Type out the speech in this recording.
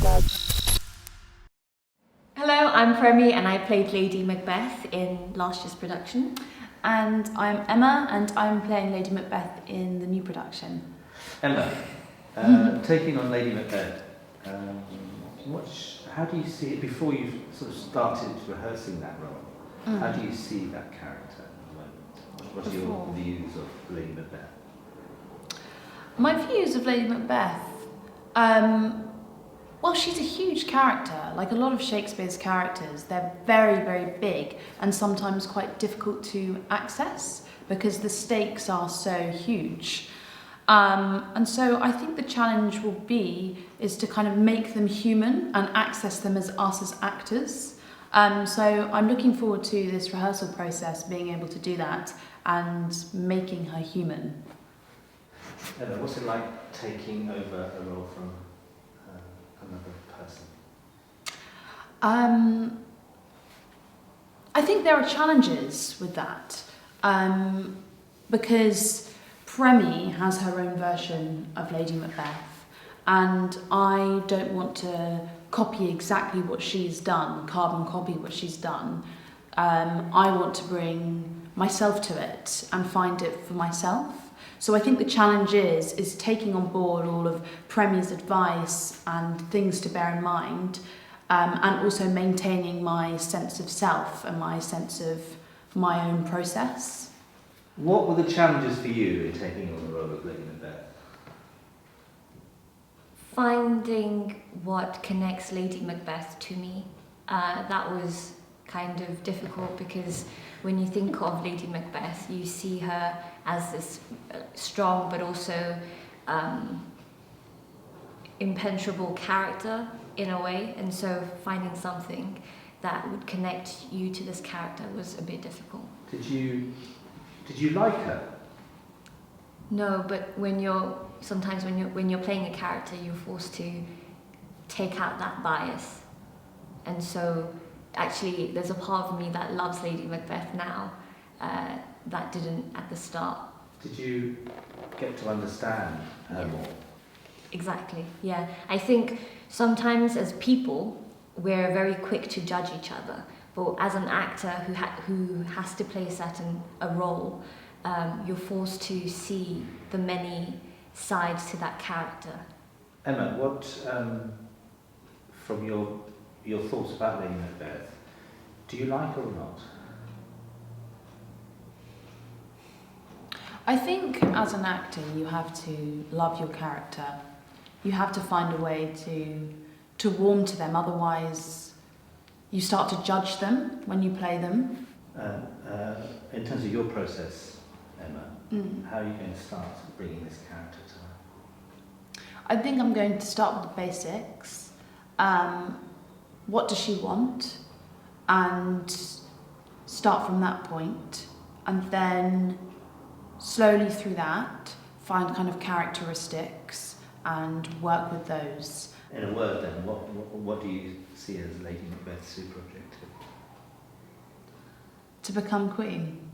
Hello, I'm Premi and I played Lady Macbeth in last year's production. And I'm Emma and I'm playing Lady Macbeth in the new production. Emma, taking on Lady Macbeth, how do you see it before you've sort of started rehearsing that role? How do you see that character at the moment? What are your views of Lady Macbeth? My views of Lady Macbeth, well, she's a huge character. Like a lot of Shakespeare's characters, they're very, very big and sometimes quite difficult to access because the stakes are so huge. And so I think the challenge is to kind of make them human and access them as us as actors. So I'm looking forward to this rehearsal process, being able to do that and making her human. Emma, what's it like taking over a role from another person? I think there are challenges with that because Premi has her own version of Lady Macbeth and I don't want to copy exactly what she's done, carbon copy what she's done. I want to bring myself to it and find it for myself. So I think the challenge is taking on board all of Premi's advice and things to bear in mind, and also maintaining my sense of self and my sense of my own process. What were the challenges for you in taking on the role of Lady Macbeth? Finding what connects Lady Macbeth to me. That was kind of difficult because when you think of Lady Macbeth, you see her as this strong but also impenetrable character in a way, and so finding something that would connect you to this character was a bit difficult. Did you like her? No, but when you're playing a character, you're forced to take out that bias, and so actually there's a part of me that loves Lady Macbeth now that didn't at the start. Did you get to understand her more? Exactly, yeah. I think sometimes as people we're very quick to judge each other, but as an actor who has to play a role, you're forced to see the many sides to that character. Emma, what from your thoughts about Lady Macbeth, do you like her or not? I think as an actor you have to love your character. You have to find a way to warm to them, otherwise you start to judge them when you play them. In terms of your process, Emma, how are you going to start bringing this character to life? I think I'm going to start with the basics. What does she want? And start from that point, and then slowly through that find kind of characteristics and work with those. In a word then, what do you see as Lady Macbeth's super objective? To become queen.